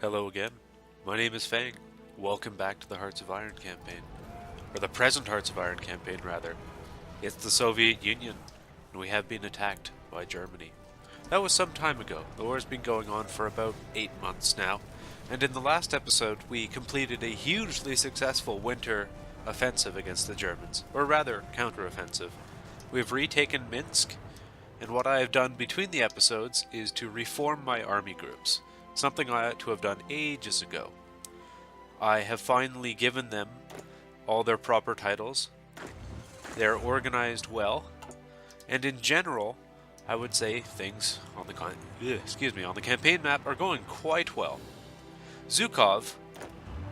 Hello again. My name is Fang. Welcome back to the Hearts of Iron campaign. Or the present Hearts of Iron campaign, rather. It's the Soviet Union, and we have been attacked by Germany. That was some time ago. The war has been going on for about 8 months now, and in the last episode we completed a hugely successful winter offensive against the Germans, or rather, counteroffensive. We've retaken Minsk, and what I have done between the episodes is to reform my army groups. Something I ought to have done ages ago. I have finally given them all their proper titles. They're organized well, and in general, I would say things on the campaign map are going quite well. Zhukov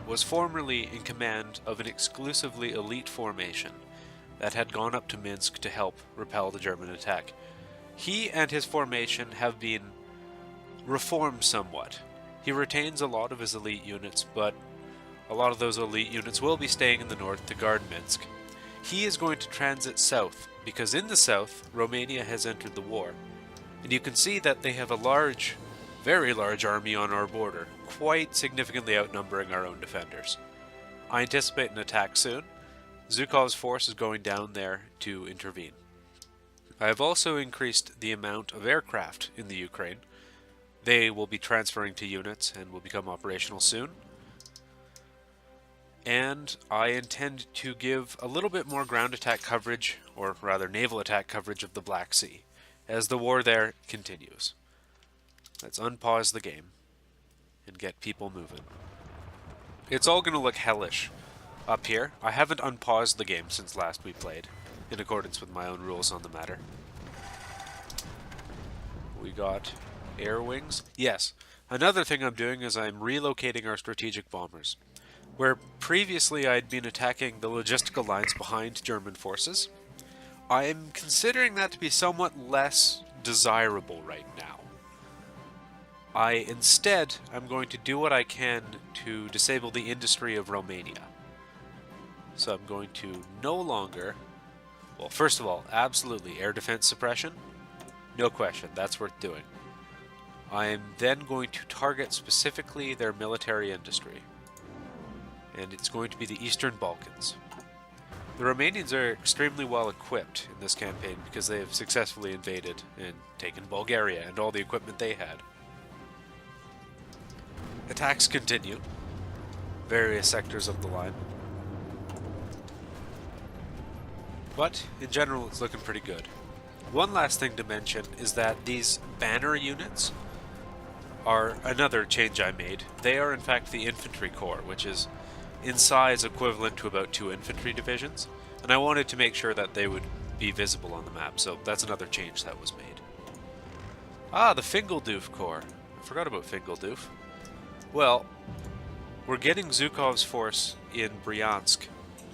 was formerly in command of an exclusively elite formation that had gone up to Minsk to help repel the German attack. He and his formation have been reformed somewhat. He retains a lot of his elite units, but a lot of those elite units will be staying in the north to guard Minsk. He is going to transit south, because in the south, Romania has entered the war. And you can see that they have a large, very large army on our border, quite significantly outnumbering our own defenders. I anticipate an attack soon. Zhukov's force is going down there to intervene. I have also increased the amount of aircraft in the Ukraine. They will be transferring to units and will become operational soon. And I intend to give a little bit more ground attack coverage, or rather naval attack coverage of the Black Sea, as the war there continues. Let's unpause the game and get people moving. It's all going to look hellish up here. I haven't unpaused the game since last we played, in accordance with my own rules on the matter. We got air wings. Yes, another thing I'm doing is I'm relocating our strategic bombers. Where previously I'd been attacking the logistical lines behind German forces, I'm considering that to be somewhat less desirable right now. Instead, I'm going to do what I can to disable the industry of Romania. So I'm going to no longer, well, first of all, absolutely air defense suppression. No question, that's worth doing. I'm then going to target specifically their military industry. And it's going to be the Eastern Balkans. The Romanians are extremely well equipped in this campaign because they have successfully invaded and taken Bulgaria and all the equipment they had. Attacks continue. Various sectors of the line. But, in general, it's looking pretty good. One last thing to mention is that these banner units are another change I made. They are in fact the infantry corps, which is in size equivalent to about 2 infantry divisions, and I wanted to make sure that they would be visible on the map, so that's another change that was made. Ah, the Fingeldoof Corps. I forgot about Fingeldoof. Well, we're getting Zhukov's force in Bryansk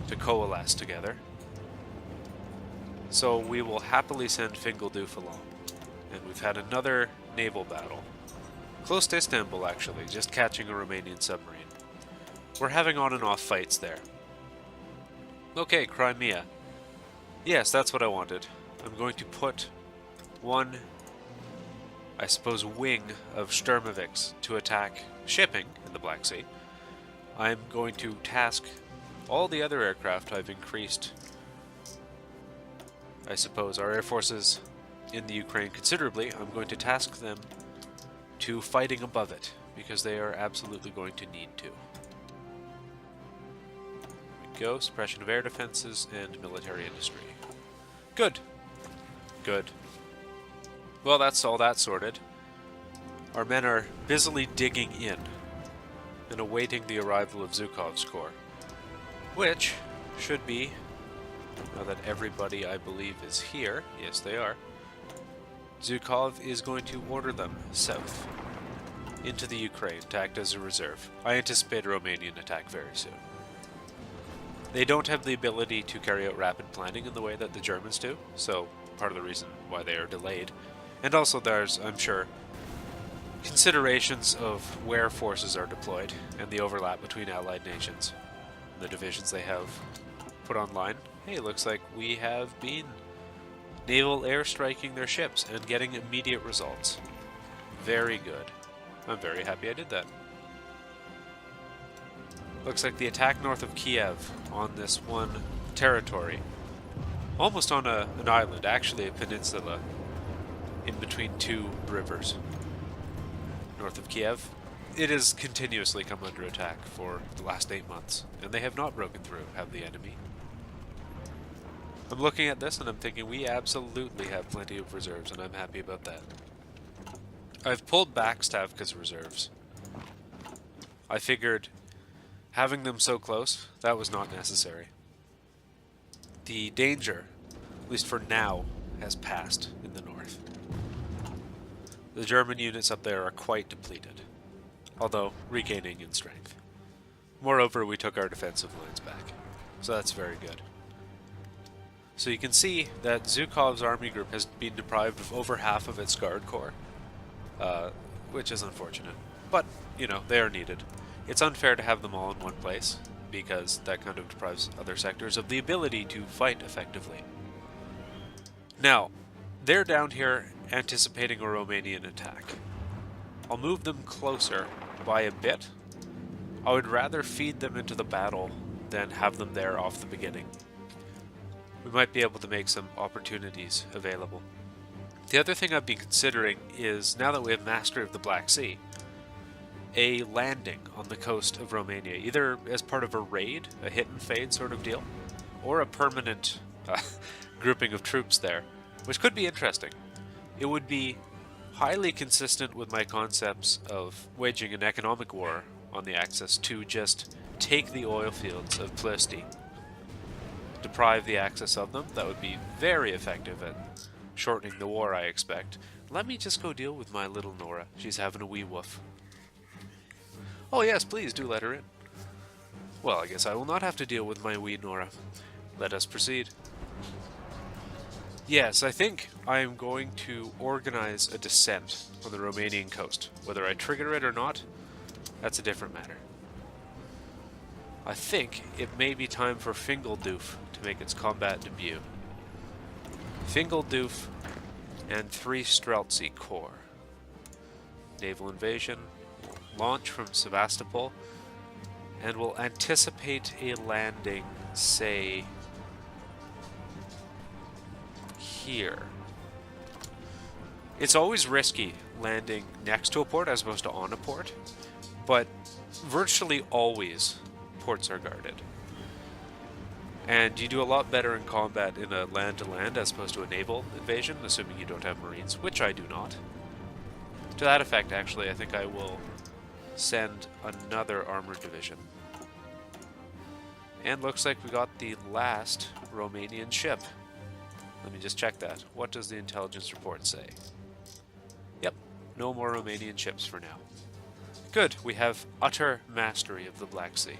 to coalesce together, so we will happily send Fingeldoof along. And we've had another naval battle. Close to Istanbul, actually, just catching a Romanian submarine. We're having on and off fights there. Okay, Crimea. Yes, that's what I wanted. I'm going to put one, I suppose, wing of Sturmoviks to attack shipping in the Black Sea. I'm going to task all the other aircraft. I've increased, I suppose, our air forces in the Ukraine considerably. I'm going to task them to fighting above it, because they are absolutely going to need to. Go, suppression of air defenses and military industry. Good. Good. Well, that's all that sorted. Our men are busily digging in and awaiting the arrival of Zhukov's corps, which should be, now that everybody I believe is here, yes they are, Zhukov is going to order them south into the Ukraine to act as a reserve. I anticipate a Romanian attack very soon. They don't have the ability to carry out rapid planning in the way that the Germans do, so part of the reason why they are delayed. And also there's, I'm sure, considerations of where forces are deployed and the overlap between allied nations and the divisions they have put online. Hey, looks like we have been naval airstriking their ships and getting immediate results. Very good. I'm very happy I did that. Looks like the attack north of Kiev on this one territory. Almost on an island, actually a peninsula, in between two rivers. North of Kiev. It has continuously come under attack for the last 8 months, and they have not broken through, have the enemy. I'm looking at this and I'm thinking we absolutely have plenty of reserves, and I'm happy about that. I've pulled back Stavka's reserves. I figured having them so close, that was not necessary. The danger, at least for now, has passed in the north. The German units up there are quite depleted, although regaining in strength. Moreover, we took our defensive lines back, so that's very good. So you can see that Zhukov's army group has been deprived of over half of its guard corps, which is unfortunate. But, you know, they are needed. It's unfair to have them all in one place, because that kind of deprives other sectors of the ability to fight effectively. Now, they're down here anticipating a Romanian attack. I'll move them closer by a bit. I would rather feed them into the battle than have them there off the beginning. We might be able to make some opportunities available. The other thing I've been considering is, now that we have mastery of the Black Sea, a landing on the coast of Romania, either as part of a raid, a hit and fade sort of deal, or a permanent grouping of troops there, which could be interesting. It would be highly consistent with my concepts of waging an economic war on the Axis to just take the oil fields of Ploesti, deprive the Axis of them. That would be very effective at shortening the war, I expect. Let me just go deal with my little Nora. She's having a wee woof. Oh yes, please do let her in. Well, I guess I will not have to deal with my wee Nora. Let us proceed. Yes, I think I am going to organize a descent on the Romanian coast. Whether I trigger it or not, that's a different matter. I think it may be time for Fingeldoof to make its combat debut. Fingeldoof and 3 Streltsy Corps. Naval invasion will launch from Sevastopol and will anticipate a landing, say, here. It's always risky landing next to a port as opposed to on a port, but virtually always ports are guarded. And you do a lot better in combat in a land-to-land as opposed to a naval invasion, assuming you don't have marines, which I do not. To that effect, actually, I think I will send another armored division. And looks like we got the last Romanian ship. Let me just check that. What does the intelligence report say? Yep, no more Romanian ships for now. Good, we have utter mastery of the Black Sea.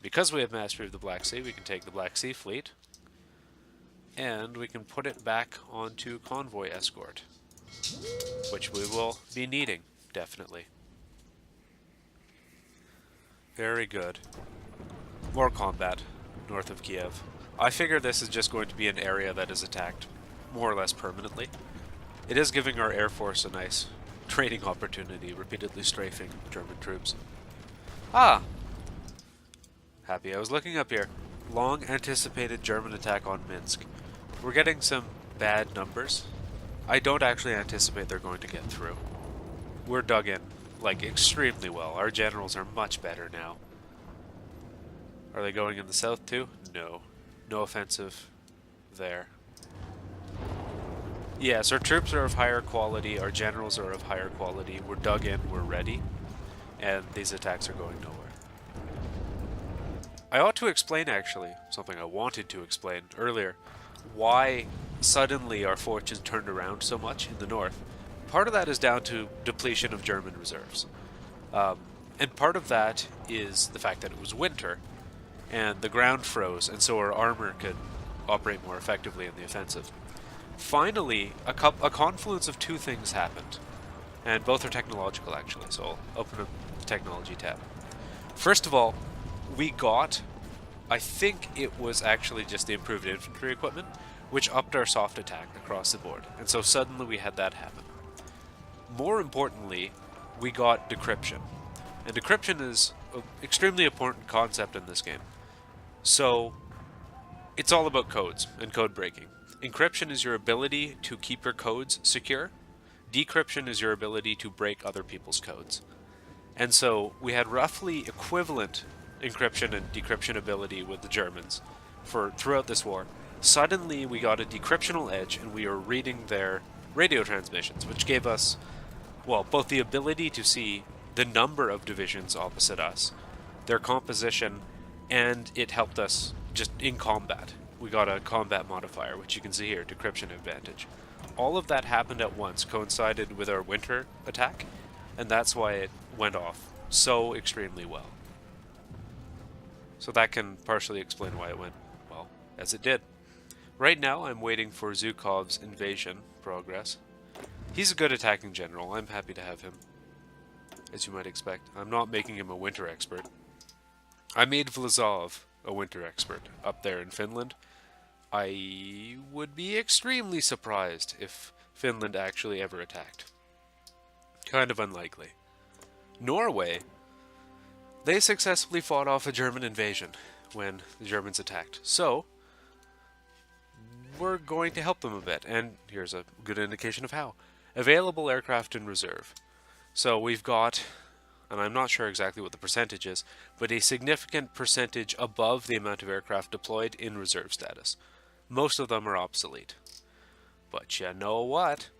Because we have mastery of the Black Sea, we can take the Black Sea fleet and we can put it back onto convoy escort, which we will be needing, definitely. Very good. More combat north of Kiev. I figure this is just going to be an area that is attacked more or less permanently. It is giving our Air Force a nice training opportunity, repeatedly strafing German troops. Ah! Happy I was looking up here. Long anticipated German attack on Minsk. We're getting some bad numbers. I don't actually anticipate they're going to get through. We're dug in, like, extremely well. Our generals are much better now. Are they going in the south too? No. No offensive there. Yes, our troops are of higher quality, our generals are of higher quality, we're dug in, we're ready, and these attacks are going nowhere. I ought to explain, actually, something I wanted to explain earlier, why suddenly our fortunes turned around so much in the north. Part of that is down to depletion of German reserves. And part of that is the fact that it was winter, and the ground froze, and so our armor could operate more effectively in the offensive. Finally, a confluence of two things happened, and both are technological, actually, so I'll open up the technology tab. First of all, we got, I think it was actually just the improved infantry equipment, which upped our soft attack across the board, and so suddenly we had that happen. More importantly, we got decryption. And decryption is an extremely important concept in this game. So, it's all about codes and code breaking. Encryption is your ability to keep your codes secure. Decryption is your ability to break other people's codes. And so we had roughly equivalent encryption and decryption ability with the Germans for throughout this war. Suddenly we got a decryptional edge and we were reading their radio transmissions, which gave us, well, both the ability to see the number of divisions opposite us, their composition, and it helped us just in combat. We got a combat modifier, which you can see here, decryption advantage. All of that happened at once, coincided with our winter attack, and that's why it went off so extremely well. So that can partially explain why it went, well, as it did. Right now, I'm waiting for Zhukov's invasion progress. He's a good attacking general. I'm happy to have him, as you might expect. I'm not making him a winter expert. I made Vlazov a winter expert up there in Finland. I would be extremely surprised if Finland actually ever attacked. Kind of unlikely. Norway, they successfully fought off a German invasion when the Germans attacked. So, we're going to help them a bit, and here's a good indication of how. Available aircraft in reserve. So we've got, and I'm not sure exactly what the percentage is, but a significant percentage above the amount of aircraft deployed in reserve status. Most of them are obsolete. But you know what?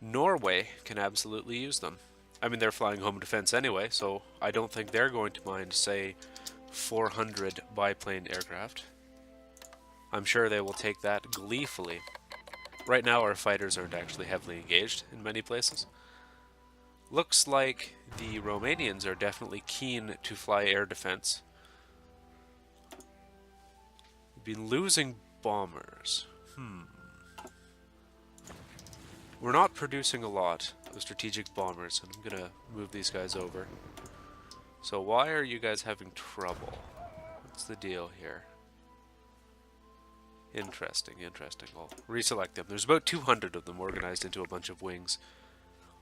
Norway can absolutely use them. I mean, they're flying home defense anyway, so I don't think they're going to mind, say, 400 biplane aircraft. I'm sure they will take that gleefully. Right now, our fighters aren't actually heavily engaged in many places. Looks like the Romanians are definitely keen to fly air defense. We've been losing bombers. We're not producing a lot of strategic bombers, and I'm gonna move these guys over. So why are you guys having trouble? What's the deal here? Interesting. I'll reselect them. There's about 200 of them organized into a bunch of wings.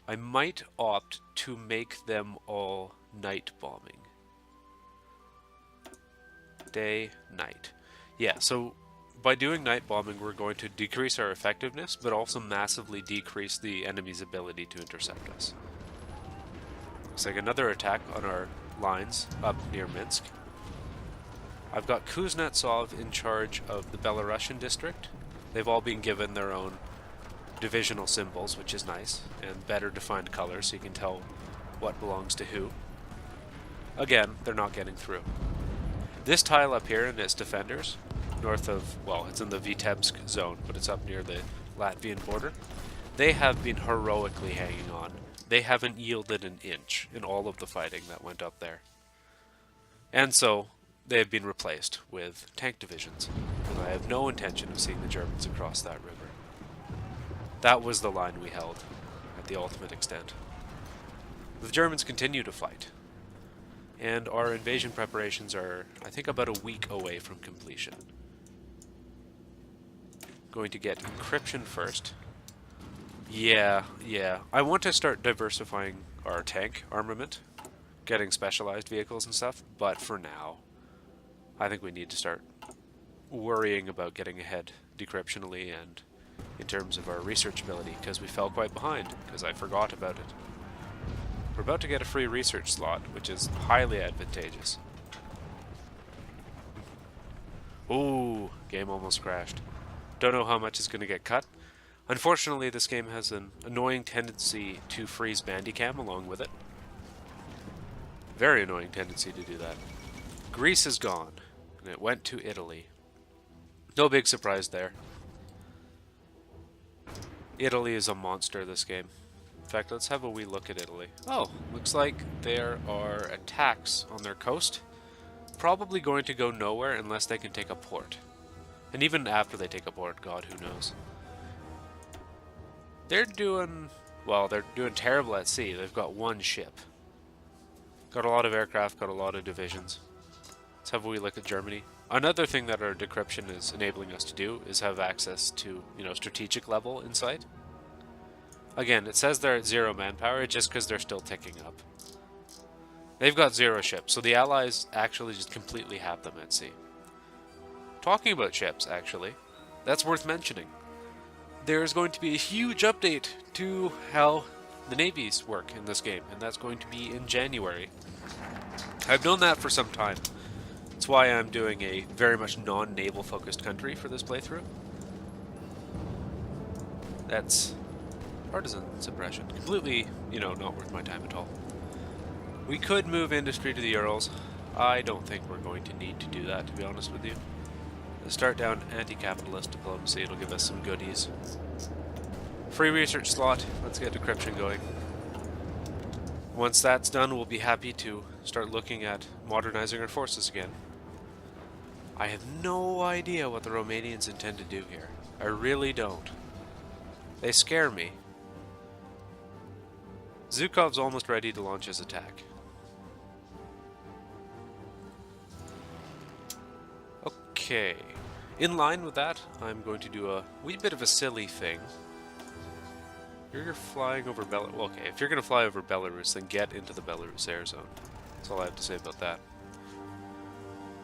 I might opt to make them all night bombing. Day, night. Yeah, so by doing night bombing, we're going to decrease our effectiveness, but also massively decrease the enemy's ability to intercept us. Looks like another attack on our lines up near Minsk. I've got Kuznetsov in charge of the Belarusian district. They've all been given their own divisional symbols, which is nice, and better defined colors so you can tell what belongs to who. Again, they're not getting through. This tile up here and its defenders, north of, well, it's in the Vitebsk zone, but it's up near the Latvian border. They have been heroically hanging on. They haven't yielded an inch in all of the fighting that went up there. And so, they have been replaced with tank divisions, and I have no intention of seeing the Germans across that river. That was the line we held at the ultimate extent. The Germans continue to fight, and our invasion preparations are, I think, about a week away from completion. Going to get encryption first. Yeah. I want to start diversifying our tank armament, getting specialized vehicles and stuff, but for now, I think we need to start worrying about getting ahead decryptionally and in terms of our research ability, because we fell quite behind, because I forgot about it. We're about to get a free research slot, which is highly advantageous. Ooh, game almost crashed. Don't know how much is going to get cut. Unfortunately, this game has an annoying tendency to freeze Bandicam along with it. Very annoying tendency to do that. Greece is gone, and it went to Italy. No big surprise there. Italy is a monster this game. In fact, let's have a wee look at Italy. Oh, looks like there are attacks on their coast. Probably going to go nowhere unless they can take a port. And even after they take a port, God, who knows. They're doing, well, they're doing terrible at sea. They've got one ship. Got a lot of aircraft, got a lot of divisions. Let's have a wee look at Germany. Another thing that our decryption is enabling us to do is have access to, strategic level insight. Again, it says they're at 0 manpower just because they're still ticking up. They've got 0 ships, so the Allies actually just completely have them at sea. Talking about ships, actually, that's worth mentioning. There's going to be a huge update to how the navies work in this game, and that's going to be in January. I've known that for some time. That's why I'm doing a very much non-naval focused country for this playthrough. That's partisan suppression. Completely, not worth my time at all. We could move industry to the Urals. I don't think we're going to need to do that, to be honest with you. Let's start down anti-capitalist diplomacy. It'll give us some goodies. Free research slot. Let's get decryption going. Once that's done, we'll be happy to start looking at modernizing our forces again. I have no idea what the Romanians intend to do here. I really don't. They scare me. Zhukov's almost ready to launch his attack. Okay. In line with that, I'm going to do a wee bit of a silly thing. You're flying over Belarus. Well, okay, if you're going to fly over Belarus, then get into the Belarus air zone. That's all I have to say about that.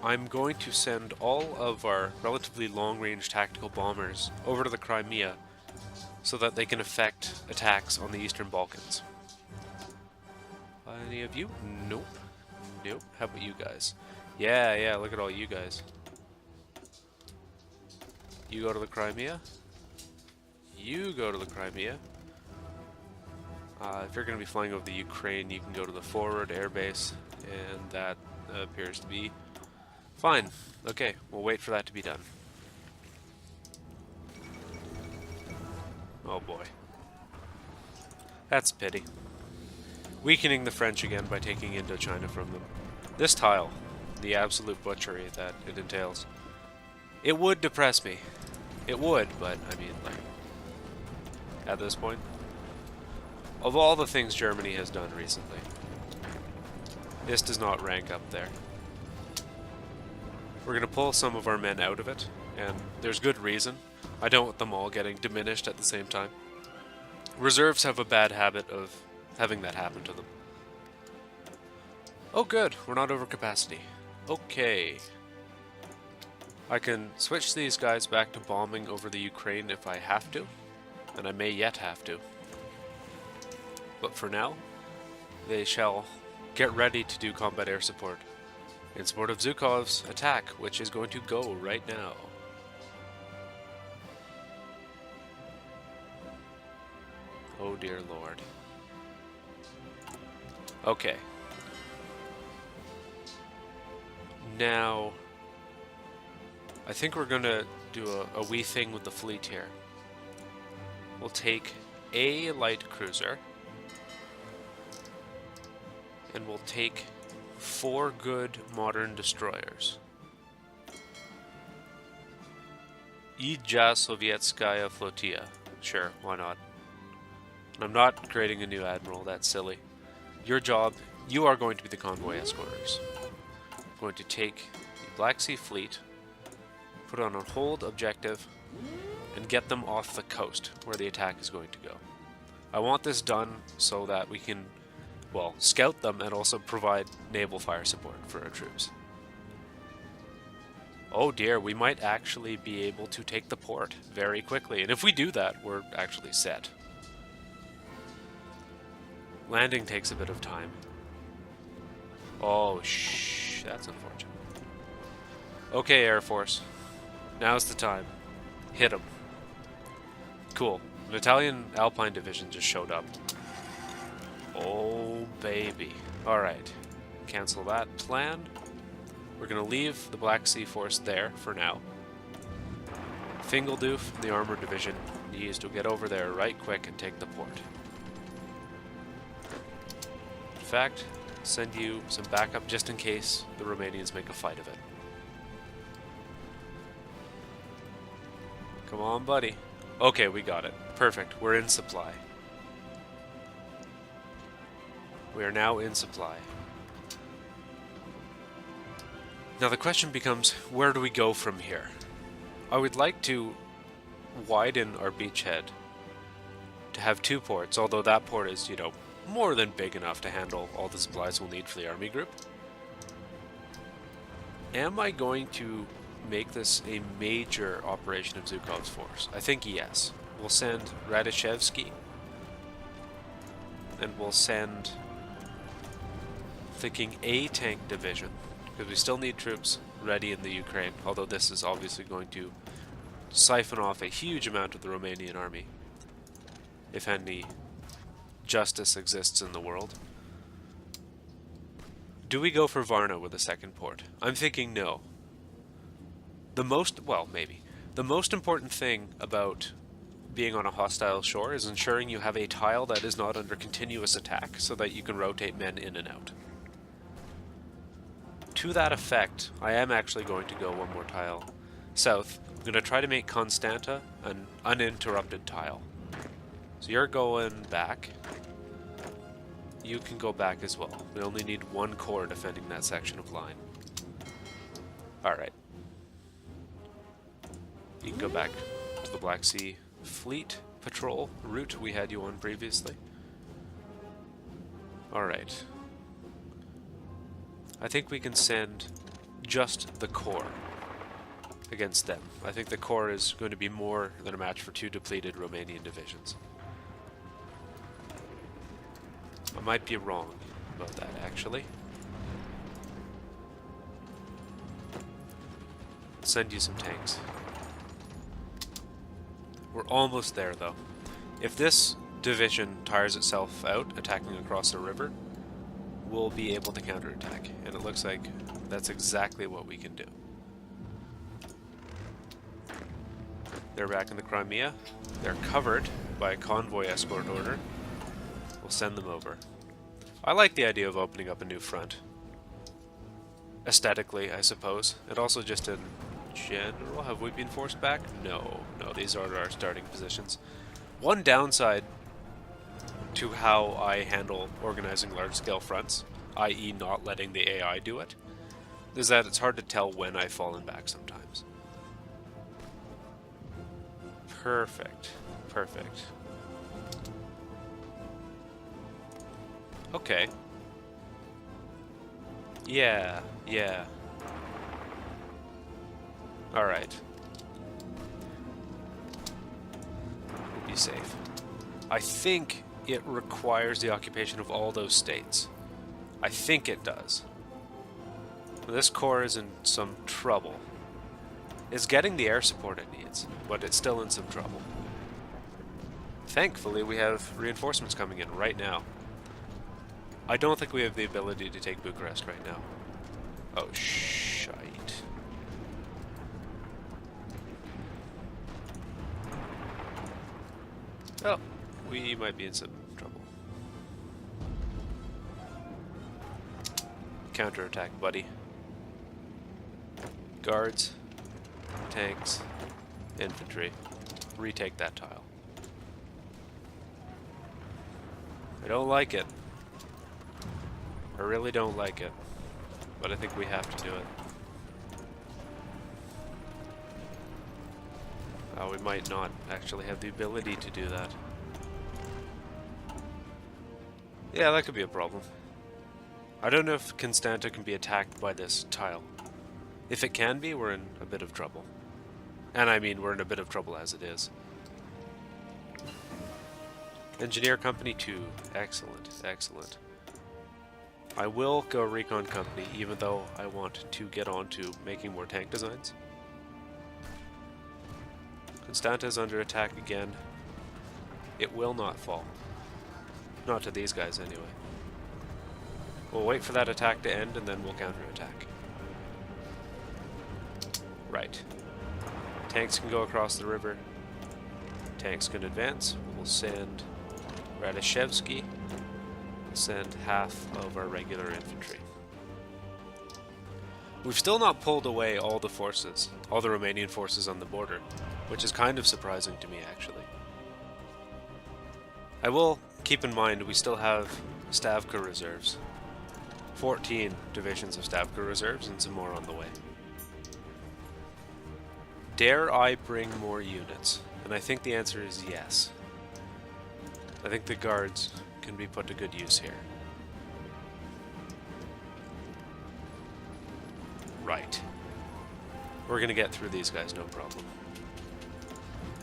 I'm going to send all of our relatively long-range tactical bombers over to the Crimea so that they can effect attacks on the Eastern Balkans. Any of you? Nope. Nope. How about you guys? Yeah, look at all you guys. You go to the Crimea. You go to the Crimea. If you're going to be flying over the Ukraine, you can go to the forward airbase, and that appears to be fine. Okay, we'll wait for that to be done. Oh boy. That's a pity. Weakening the French again by taking Indochina from them. This tile, the absolute butchery that it entails. It would depress me. It would, but I mean, like, at this point. Of all the things Germany has done recently, this does not rank up there. We're going to pull some of our men out of it, and there's good reason. I don't want them all getting diminished at the same time. Reserves have a bad habit of having that happen to them. Oh good, we're not over capacity. Okay. I can switch these guys back to bombing over the Ukraine if I have to, and I may yet have to. But for now, they shall get ready to do combat air support in support of Zhukov's attack, which is going to go right now. Oh dear lord. Okay. Now, I think we're gonna do a wee thing with the fleet here. We'll take a light cruiser, and we'll take 4 good modern destroyers. Ija Sovietskaya Flotilla. Sure, why not? And I'm not creating a new admiral, that's silly. Your job, you are going to be the convoy escorters. I'm going to take the Black Sea Fleet, put it on a hold objective, and get them off the coast where the attack is going to go. I want this done so that we can, well, scout them and also provide naval fire support for our troops. Oh dear, we might actually be able to take the port very quickly, and if we do that, we're actually set. Landing takes a bit of time. Oh, that's unfortunate. Okay, Air Force. Now's the time. Hit them. Cool. An Italian Alpine Division just showed up. Oh, baby. Alright. Cancel that plan. We're going to leave the Black Sea Force there for now. Fingeldoof, the Armored Division, needs to get over there right quick and take the port. In fact, send you some backup just in case the Romanians make a fight of it. Come on, buddy. Okay, we got it. Perfect. We're in supply. We are now in supply. Now the question becomes, where do we go from here? I would like to widen our beachhead to have 2 ports, although that port is, more than big enough to handle all the supplies we'll need for the army group. Am I going to make this a major operation of Zhukov's force? I think yes. We'll send Radishevsky, and we'll send, thinking, a tank division, because we still need troops ready in the Ukraine, although this is obviously going to siphon off a huge amount of the Romanian army, if any justice exists in the world. Do we go for Varna with a second port? I'm thinking no. Maybe. The most important thing about being on a hostile shore is ensuring you have a tile that is not under continuous attack so that you can rotate men in and out. To that effect, I am actually going to go one more tile south. I'm going to try to make Constanta an uninterrupted tile. So you're going back. You can go back as well. We only need one corps defending that section of line. Alright. You can go back to the Black Sea Fleet patrol route we had you on previously. Alright. I think we can send just the corps against them. I think the corps is going to be more than a match for two depleted Romanian divisions. I might be wrong about that, actually. I'll send you some tanks. We're almost there, though. If this division tires itself out attacking across the river, we'll be able to counterattack. And it looks like that's exactly what we can do. They're back in the Crimea. They're covered by a convoy escort order. We'll send them over. I like the idea of opening up a new front. Aesthetically, I suppose. And also just in general, have we been forced back? No, these are our starting positions. One downside to how I handle organizing large-scale fronts, i.e. not letting the AI do it, is that it's hard to tell when I've fallen back sometimes. Perfect. Perfect. Okay. Yeah. Alright. We'll be safe. I think it requires the occupation of all those states. I think it does. This corps is in some trouble. It's getting the air support it needs, but it's still in some trouble. Thankfully, we have reinforcements coming in right now. I don't think we have the ability to take Bucharest right now. Oh, shite. Oh, we might be in some trouble. Counterattack, buddy. Guards, tanks, infantry. Retake that tile. I don't like it. I really don't like it. But I think we have to do it. We might not actually have the ability to do that. Yeah, that could be a problem. I don't know if Constanta can be attacked by this tile. If it can be, we're in a bit of trouble. And I mean, we're in a bit of trouble as it is. Engineer Company 2. Excellent, excellent. I will go Recon Company, even though I want to get on to making more tank designs. Constanta is under attack again. It will not fall. Not to these guys, anyway. We'll wait for that attack to end, and then we'll counterattack. Right. Tanks can go across the river. Tanks can advance. We'll send Radishevsky. We'll send half of our regular infantry. We've still not pulled away all the forces, all the Romanian forces on the border, which is kind of surprising to me, actually. I will keep in mind we still have Stavka reserves. 14 divisions of Stavka reserves and some more on the way. Dare I bring more units? And I think the answer is yes. I think the guards can be put to good use here. Right. We're gonna get through these guys, no problem.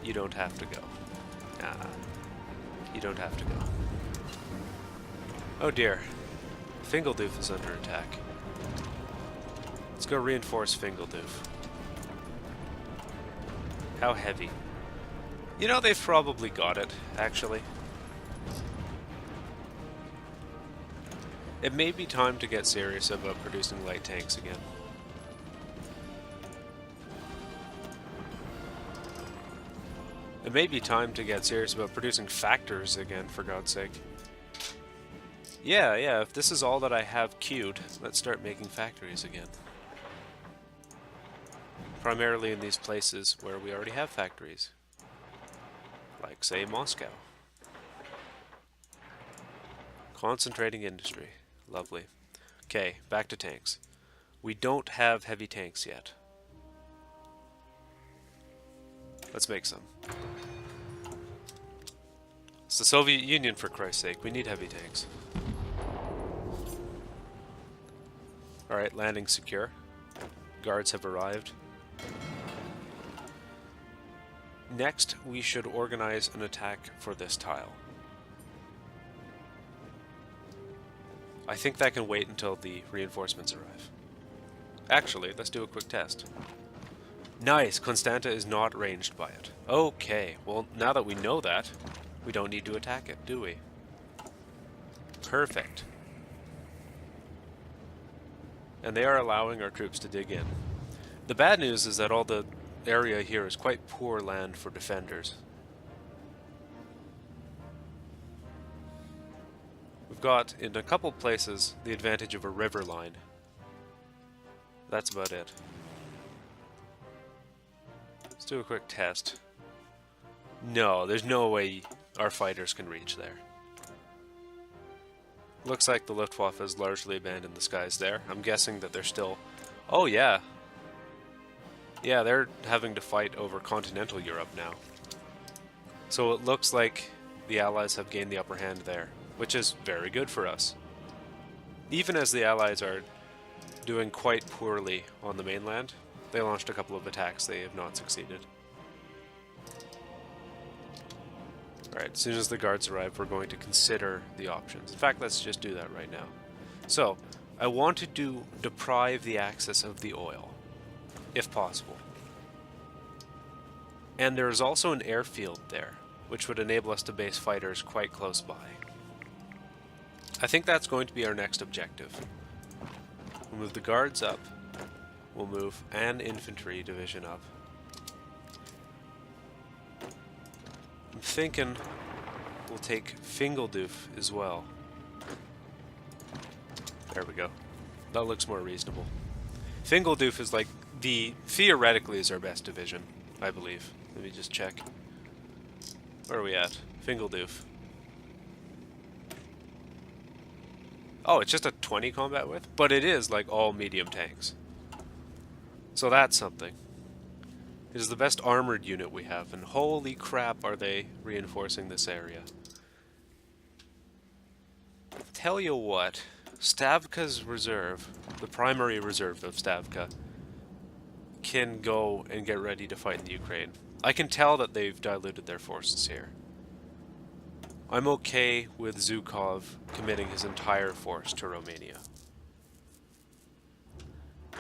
You don't have to go. Nah. You don't have to go. Oh dear. Fingeldoof is under attack. Let's go reinforce Fingeldoof. How heavy? You know, they've probably got it, actually. It may be time to get serious about producing light tanks again. It may be time to get serious about producing factors again, for God's sake. Yeah, if this is all that I have queued, let's start making factories again. Primarily in these places where we already have factories. Like, say, Moscow. Concentrating industry. Lovely. Okay, back to tanks. We don't have heavy tanks yet. Let's make some. It's the Soviet Union, for Christ's sake. We need heavy tanks. Alright, landing secure. Guards have arrived. Next, we should organize an attack for this tile. I think that can wait until the reinforcements arrive. Actually, let's do a quick test. Nice! Constanta is not ranged by it. Okay, well, now that we know that, we don't need to attack it, do we? Perfect. And they are allowing our troops to dig in. The bad news is that all the area here is quite poor land for defenders. We've got, in a couple places, the advantage of a river line. That's about it. Let's do a quick test. No, there's no way our fighters can reach there. Looks like the Luftwaffe has largely abandoned the skies there. I'm guessing that they're still... Oh, yeah. Yeah, they're having to fight over continental Europe now. So it looks like the Allies have gained the upper hand there, which is very good for us. Even as the Allies are doing quite poorly on the mainland, they launched a couple of attacks. They have not succeeded. Alright, as soon as the guards arrive, we're going to consider the options. In fact, let's just do that right now. So, I wanted to deprive the Axis of the oil, if possible. And there is also an airfield there, which would enable us to base fighters quite close by. I think that's going to be our next objective. We'll move the guards up. We'll move an infantry division up. I'm thinking we'll take Fingeldoof as well. There we go. That looks more reasonable. Fingeldoof is like theoretically is our best division, I believe. Let me just check. Where are we at? Fingeldoof. Oh, it's just a 20 combat width? But it is like all medium tanks. So that's something. It is the best armored unit we have, and holy crap are they reinforcing this area. Tell you what, Stavka's reserve, the primary reserve of Stavka, can go and get ready to fight in the Ukraine. I can tell that they've diluted their forces here. I'm okay with Zhukov committing his entire force to Romania.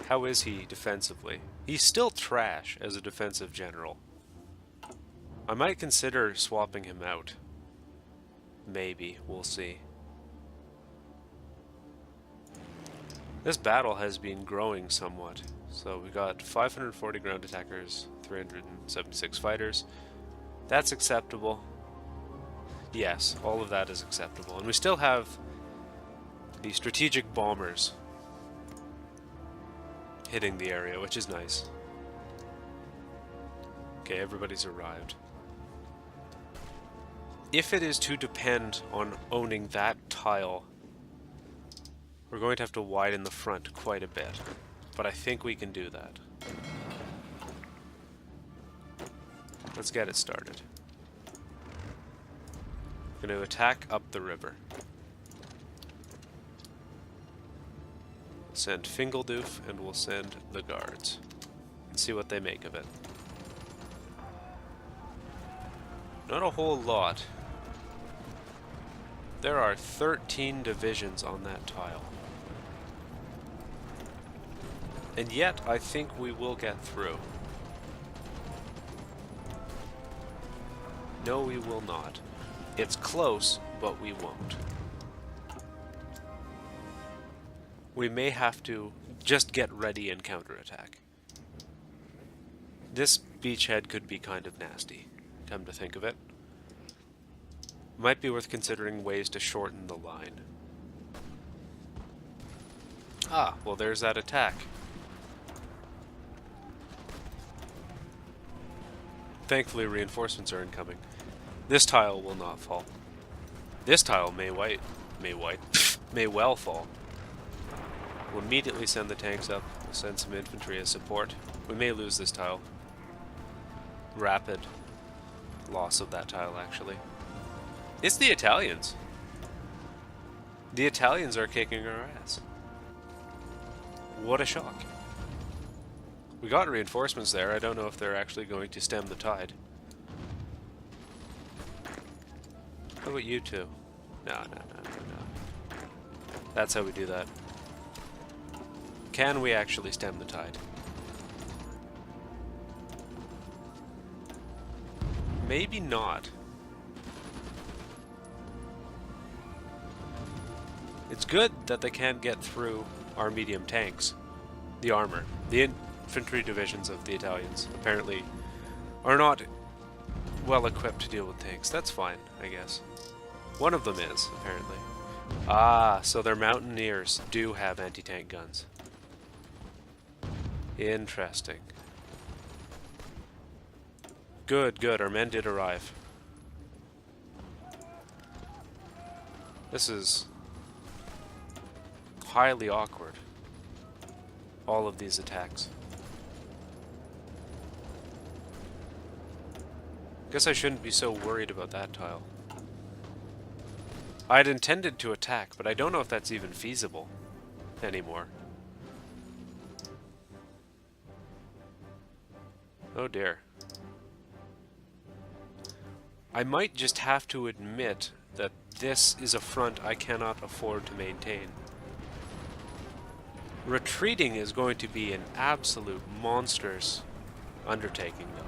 How is he defensively? He's still trash as a defensive general. I might consider swapping him out. Maybe, we'll see. This battle has been growing somewhat. So we got 540 ground attackers, 376 fighters. That's acceptable. Yes, all of that is acceptable. And we still have the strategic bombers hitting the area, which is nice. Okay, everybody's arrived. If it is to depend on owning that tile, we're going to have to widen the front quite a bit. But I think we can do that. Let's get it started. We're going to attack up the river. Send Fingeldoof, and we'll send the guards. And see what they make of it. Not a whole lot. There are 13 divisions on that tile. And yet, I think we will get through. No, we will not. It's close, but we won't. We may have to just get ready and counterattack. This beachhead could be kind of nasty, come to think of it. Might be worth considering ways to shorten the line. Ah, well there's that attack. Thankfully reinforcements are incoming. This tile will not fall. This tile may well fall. We'll immediately send the tanks up. We'll send some infantry as support. We may lose this tile. Rapid loss of that tile, actually. It's the Italians. The Italians are kicking our ass. What a shock. We got reinforcements there. I don't know if they're actually going to stem the tide. How about you two? No. That's how we do that. Can we actually stem the tide? Maybe not. It's good that they can't get through our medium tanks. The armor. The infantry divisions of the Italians apparently are not well equipped to deal with tanks. That's fine, I guess. One of them is, apparently. Ah, so their mountaineers do have anti-tank guns. Interesting. Good, our men did arrive. This is highly awkward. All of these attacks. Guess I shouldn't be so worried about that tile. I had intended to attack, but I don't know if that's even feasible anymore. Oh dear. I might just have to admit that this is a front I cannot afford to maintain. Retreating is going to be an absolute monstrous undertaking, though.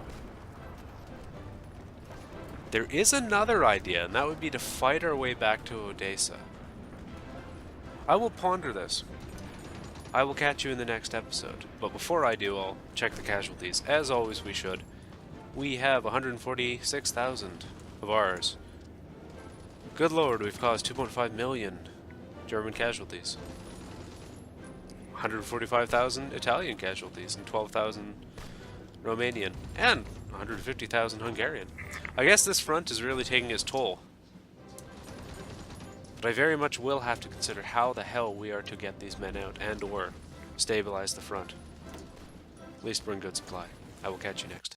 There is another idea, and that would be to fight our way back to Odessa. I will ponder this. I will catch you in the next episode. But before I do, I'll check the casualties. As always, we should. We have 146,000 of ours. Good lord, we've caused 2.5 million German casualties. 145,000 Italian casualties and 12,000 Romanian. And 150,000 Hungarian. I guess this front is really taking its toll. But I very much will have to consider how the hell we are to get these men out and or stabilize the front. At least bring good supply. I will catch you next.